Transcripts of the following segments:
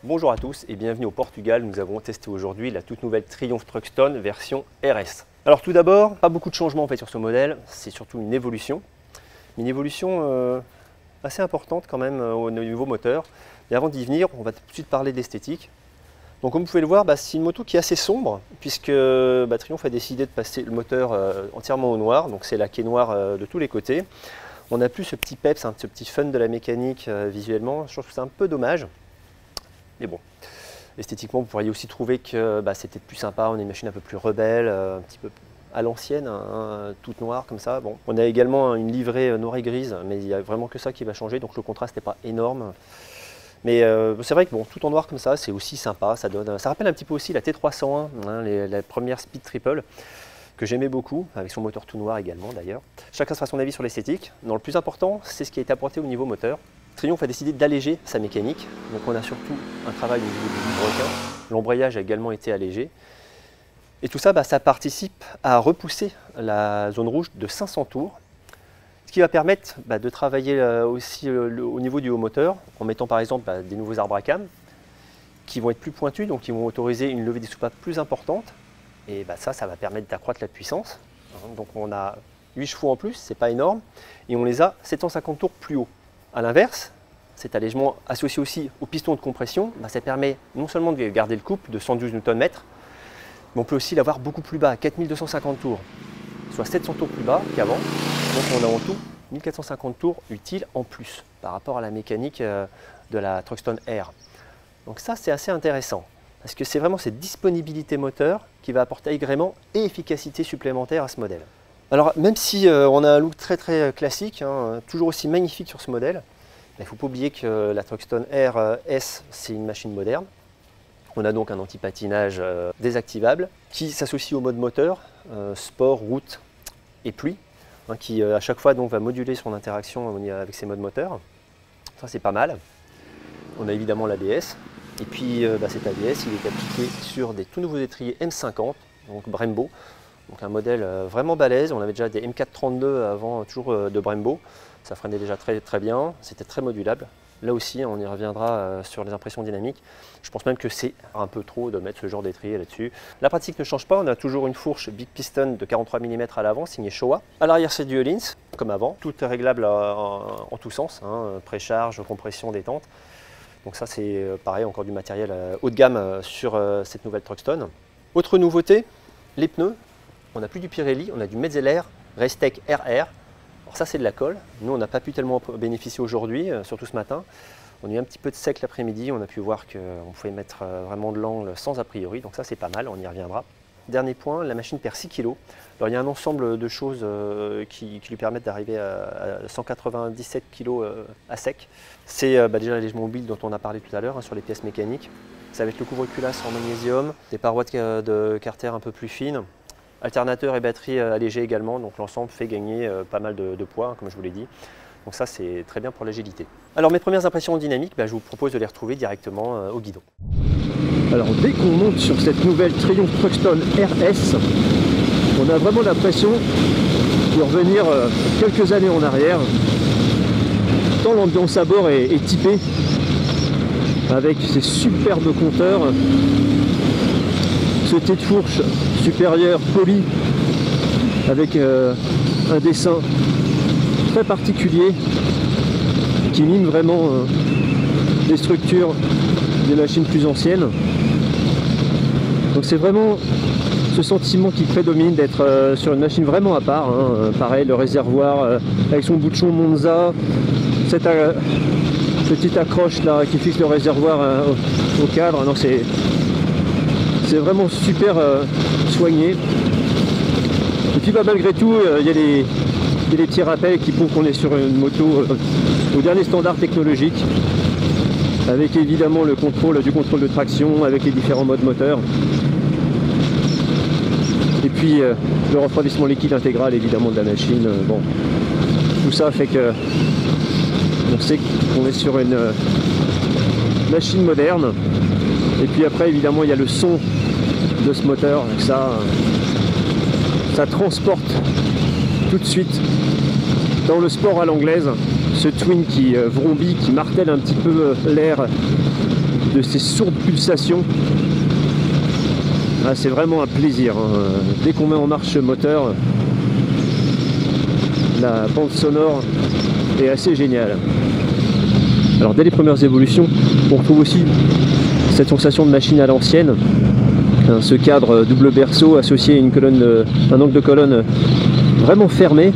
Bonjour à tous et bienvenue au Portugal. Nous avons testé aujourd'hui la toute nouvelle Triumph Truckstone version RS. Alors tout d'abord, pas beaucoup de changements en fait sur ce modèle, c'est surtout une évolution assez importante quand même au niveau moteur. Et avant d'y venir, on va tout de suite parler d'esthétique. Donc comme vous pouvez le voir, c'est une moto qui est assez sombre puisque Triumph a décidé de passer le moteur entièrement au noir, donc c'est laqué noir de tous les côtés. On n'a plus ce petit peps, ce petit fun de la mécanique visuellement, je trouve que c'est un peu dommage. Mais bon, esthétiquement, vous pourriez aussi trouver que c'était plus sympa, on a une machine un peu plus rebelle, un petit peu à l'ancienne, toute noire comme ça. Bon. On a également une livrée noire et grise, mais il n'y a vraiment que ça qui va changer, donc le contraste n'est pas énorme. Mais c'est vrai que tout en noir comme ça, c'est aussi sympa, ça rappelle un petit peu aussi la T301, la première Speed Triple, que j'aimais beaucoup, avec son moteur tout noir également d'ailleurs. Chacun sera son avis sur l'esthétique. Le plus important, c'est ce qui a été apporté au niveau moteur. Triumph a décidé d'alléger sa mécanique, donc on a surtout un travail au niveau du vilebrequin. L'embrayage a également été allégé. Et tout ça, ça participe à repousser la zone rouge de 500 tours, ce qui va permettre de travailler aussi au niveau du haut moteur, en mettant par exemple des nouveaux arbres à cam, qui vont être plus pointus, donc qui vont autoriser une levée des soupapes plus importante. Et ça va permettre d'accroître la puissance. Donc on a 8 chevaux en plus, c'est pas énorme, et on les a 750 tours plus haut. A l'inverse, cet allègement associé aussi au piston de compression, ça permet non seulement de garder le couple de 112 Nm, mais on peut aussi l'avoir beaucoup plus bas, à 4250 tours, soit 700 tours plus bas qu'avant. Donc on a en tout 1450 tours utiles en plus par rapport à la mécanique de la Truckstone R. Donc ça c'est assez intéressant, parce que c'est vraiment cette disponibilité moteur qui va apporter agrément et efficacité supplémentaire à ce modèle. Alors même si on a un look très classique, toujours aussi magnifique sur ce modèle, il ne faut pas oublier que la Truckstone RS c'est une machine moderne. On a donc un anti-patinage désactivable qui s'associe au mode moteur, sport, route et pluie, qui à chaque fois donc, va moduler son interaction avec ses modes moteurs. Ça c'est pas mal. On a évidemment l'ABS. Et puis cet ABS il est appliqué sur des tout nouveaux étriers M50, donc Brembo. Donc un modèle vraiment balèze. On avait déjà des M432 avant, toujours de Brembo. Ça freinait déjà très bien, c'était très modulable. Là aussi, on y reviendra sur les impressions dynamiques. Je pense même que c'est un peu trop de mettre ce genre d'étrier là-dessus. La pratique ne change pas, on a toujours une fourche Big Piston de 43 mm à l'avant, signée Showa. À l'arrière, c'est du Öhlins, comme avant. Tout est réglable en tous sens, précharge, compression, détente. Donc ça, c'est pareil, encore du matériel haut de gamme sur cette nouvelle Truckstone. Autre nouveauté, les pneus. On n'a plus du Pirelli, on a du Metzeler Racetech RR. Alors ça c'est de la colle, nous on n'a pas pu tellement bénéficier aujourd'hui, surtout ce matin. On a eu un petit peu de sec l'après-midi, on a pu voir qu'on pouvait mettre vraiment de l'angle sans a priori, donc ça c'est pas mal, on y reviendra. Dernier point, la machine perd 6 kg. Alors il y a un ensemble de choses qui lui permettent d'arriver à 197 kg à sec. C'est déjà l'allègement mobile dont on a parlé tout à l'heure sur les pièces mécaniques. Ça va être le couvre-culasse en magnésium, des parois de carter un peu plus fines. Alternateur et batterie allégée également, donc l'ensemble fait gagner pas mal de poids, comme je vous l'ai dit. Donc ça, c'est très bien pour l'agilité. Alors mes premières impressions dynamiques, je vous propose de les retrouver directement au guidon. Alors dès qu'on monte sur cette nouvelle Triumph Truckstone RS, on a vraiment l'impression de revenir quelques années en arrière. Tant l'ambiance à bord est typée, avec ces superbes compteurs. Ce T de fourche supérieur poli avec un dessin très particulier qui mime vraiment les structures des machines plus anciennes. Donc c'est vraiment ce sentiment qui prédomine d'être sur une machine vraiment à part. Pareil, le réservoir avec son bouchon Monza, cette petite accroche là qui fixe le réservoir au cadre. C'est vraiment super soigné. Et puis malgré tout, il y a des petits rappels qui prouvent qu'on est sur une moto au dernier standard technologique, avec évidemment le contrôle de traction, avec les différents modes moteurs. Et puis le refroidissement liquide intégral évidemment de la machine. Bon, tout ça fait que on sait qu'on est sur une machine moderne. Et puis après évidemment il y a le son de ce moteur, ça transporte tout de suite dans le sport à l'anglaise, ce twin qui vrombit, qui martèle un petit peu l'air de ces sourdes pulsations. Ah, c'est vraiment un plaisir, hein. Dès qu'on met en marche ce moteur, la bande sonore est assez géniale. Alors dès les premières évolutions, on retrouve aussi cette sensation de machine à l'ancienne, ce cadre double berceau associé à une colonne, un angle de colonne vraiment fermé.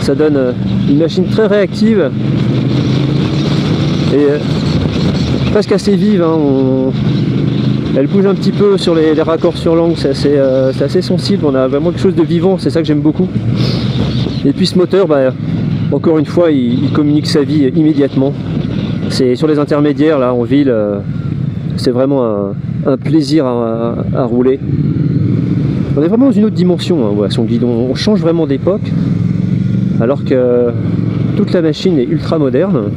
Ça donne une machine très réactive et presque assez vive, hein. Elle bouge un petit peu sur les raccords sur l'angle, c'est assez sensible, on a vraiment quelque chose de vivant, c'est ça que j'aime beaucoup. Et puis ce moteur, bah, encore une fois, il communique sa vie immédiatement. C'est sur les intermédiaires, là, en ville, c'est vraiment un plaisir à rouler. On est vraiment dans une autre dimension, hein, voilà, son guidon. On change vraiment d'époque, alors que toute la machine est ultra moderne.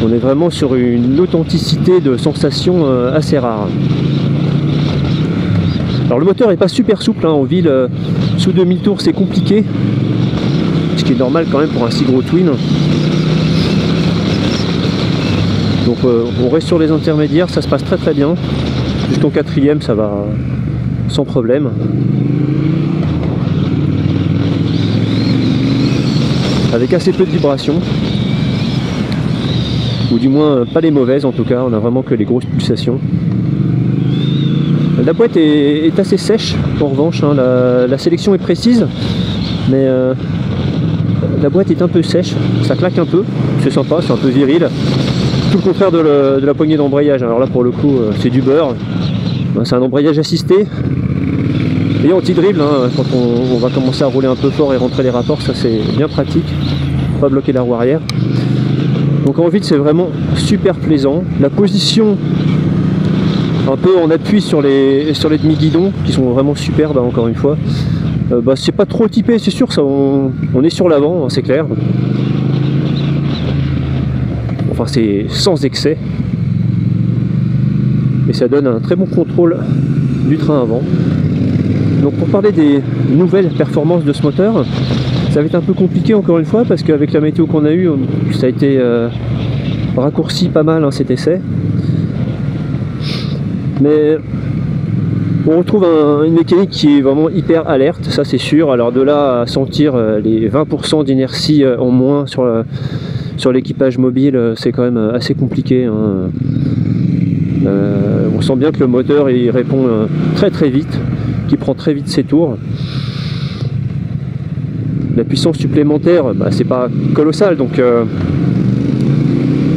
On est vraiment sur une authenticité de sensation assez rare. Alors le moteur n'est pas super souple, hein, en ville, sous 2000 tours c'est compliqué, ce qui est normal quand même pour un si gros twin. Donc on reste sur les intermédiaires, ça se passe très très bien. Jusqu'en quatrième ça va sans problème. Avec assez peu de vibrations. Ou du moins pas les mauvaises en tout cas, on a vraiment que les grosses pulsations. La boîte est assez sèche en revanche, hein. La sélection est précise, mais la boîte est un peu sèche, ça claque un peu, c'est sympa, c'est un peu viril. Tout le contraire de la poignée d'embrayage, alors là pour le coup c'est du beurre, c'est un embrayage assisté et anti-dribble, hein, quand on va commencer à rouler un peu fort et rentrer les rapports, ça c'est bien pratique, pas bloquer la roue arrière. Donc en ville c'est vraiment super plaisant. La position un peu en appui sur les demi-guidons qui sont vraiment superbes, hein, encore une fois. Bah, c'est pas trop typé, c'est sûr, ça, on est sur l'avant, hein, c'est clair. Enfin c'est sans excès. Et ça donne un très bon contrôle du train avant. Donc pour parler des nouvelles performances de ce moteur, ça va être un peu compliqué encore une fois parce qu'avec la météo qu'on a eue, ça a été raccourci pas mal, hein, cet essai. Mais on retrouve une mécanique qui est vraiment hyper alerte, ça c'est sûr. Alors de là à sentir les 20% d'inertie en moins sur l'équipage mobile, c'est quand même assez compliqué, hein. On sent bien que le moteur il répond très très vite, qu'il prend très vite ses tours. La puissance supplémentaire, bah, c'est pas colossal, donc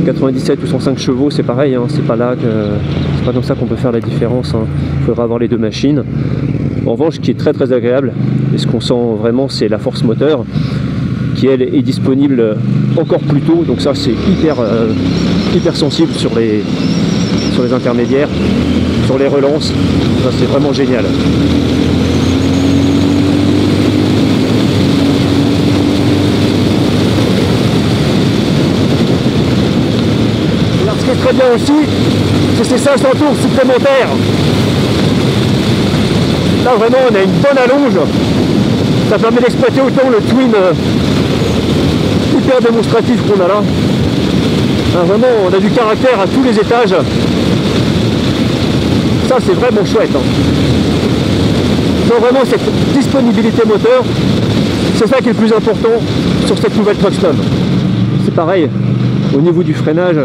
97 ou 105 chevaux c'est pareil, hein, c'est pas comme ça qu'on peut faire la différence, hein. Il faudra avoir les deux machines. En revanche, ce qui est très très agréable, et ce qu'on sent vraiment, c'est la force moteur, qui elle est disponible encore plus tôt, donc ça c'est hyper sensible sur les intermédiaires, sur les relances, ça c'est vraiment génial. Alors ce qui est très bien aussi, c'est ces 500 tours supplémentaires. Là vraiment on a une bonne allonge, ça permet d'exploiter autant le twin hyper démonstratif qu'on a là. Ah, vraiment on a du caractère à tous les étages. Ça c'est vraiment chouette, hein. Donc vraiment cette disponibilité moteur, c'est ça qui est le plus important sur cette nouvelle Truckstop. C'est pareil, au niveau du freinage,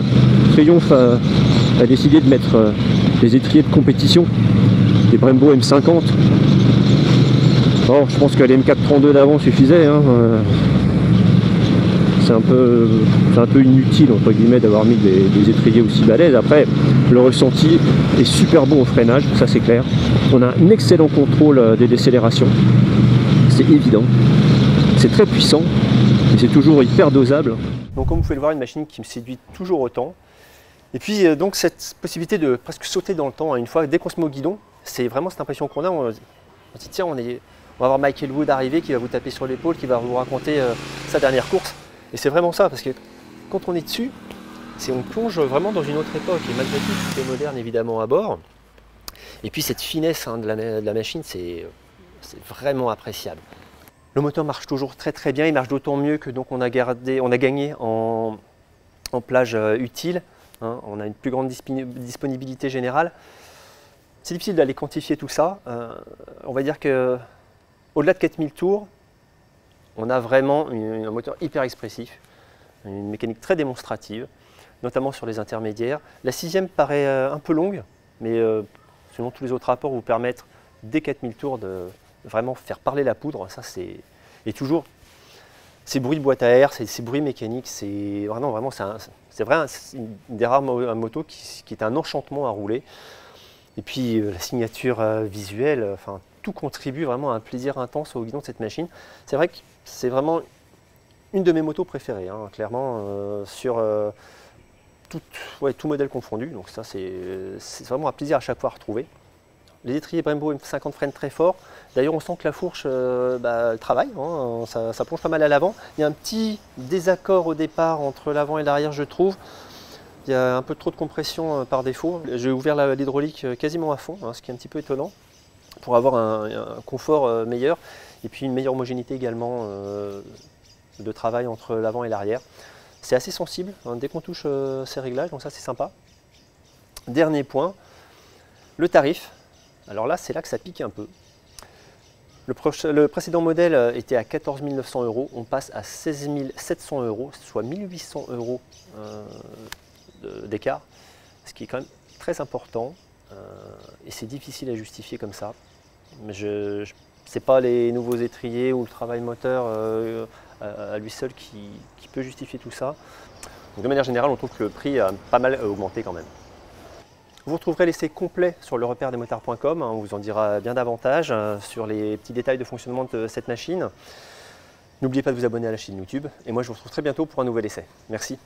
Triumph a décidé de mettre des étriers de compétition, des Brembo M50. Bon, je pense que les M432 d'avant suffisaient, hein. C'est un peu inutile entre guillemets d'avoir mis des étriers aussi balèzes. Après, le ressenti est super bon au freinage, ça c'est clair. On a un excellent contrôle des décélérations, c'est évident. C'est très puissant et c'est toujours hyper dosable. Donc comme vous pouvez le voir, une machine qui me séduit toujours autant. Et puis donc cette possibilité de presque sauter dans le temps, hein, une fois dès qu'on se met au guidon, c'est vraiment cette impression qu'on a. On se dit tiens, on va voir Michael Wood arriver qui va vous taper sur l'épaule, qui va vous raconter sa dernière course. Et c'est vraiment ça, parce que quand on est dessus, on plonge vraiment dans une autre époque. Et malgré tout, tout est moderne évidemment à bord. Et puis cette finesse, hein, de la machine, c'est vraiment appréciable. Le moteur marche toujours très très bien, il marche d'autant mieux que donc on a gagné en plage utile. hein, on a une plus grande disponibilité générale. C'est difficile d'aller quantifier tout ça. On va dire qu'au-delà de 4000 tours, on a vraiment un moteur hyper expressif, une mécanique très démonstrative, notamment sur les intermédiaires. La 6e paraît un peu longue, mais selon tous les autres rapports, vous permettre dès 4000 tours de vraiment faire parler la poudre. Ça, et toujours, ces bruits de boîte à air, ces bruits mécaniques, c'est vraiment une des rares motos qui est un enchantement à rouler. Et puis la signature visuelle, enfin, tout contribue vraiment à un plaisir intense au guidon de cette machine. C'est vrai que c'est vraiment une de mes motos préférées, hein, clairement, sur tout modèle confondu. Donc ça, c'est vraiment un plaisir à chaque fois à retrouver. Les étriers Brembo M50 freinent très fort. D'ailleurs, on sent que la fourche elle travaille, hein, ça plonge pas mal à l'avant. Il y a un petit désaccord au départ entre l'avant et l'arrière, je trouve. Il y a un peu trop de compression par défaut. J'ai ouvert l'hydraulique quasiment à fond, hein, ce qui est un petit peu étonnant, pour avoir un confort meilleur. Et puis une meilleure homogénéité également de travail entre l'avant et l'arrière. C'est assez sensible, hein, dès qu'on touche ces réglages, donc ça c'est sympa. Dernier point, le tarif. Alors là, c'est là que ça pique un peu. Le précédent modèle était à 14 900 €, on passe à 16 700 €, soit 1800 € d'écart, ce qui est quand même très important et c'est difficile à justifier comme ça. Mais ce n'est pas les nouveaux étriers ou le travail moteur à lui seul qui peut justifier tout ça. Donc, de manière générale, on trouve que le prix a pas mal augmenté quand même. Vous retrouverez l'essai complet sur lerepaire-des-motards.com, on vous en dira bien davantage sur les petits détails de fonctionnement de cette machine. N'oubliez pas de vous abonner à la chaîne YouTube et moi je vous retrouve très bientôt pour un nouvel essai. Merci.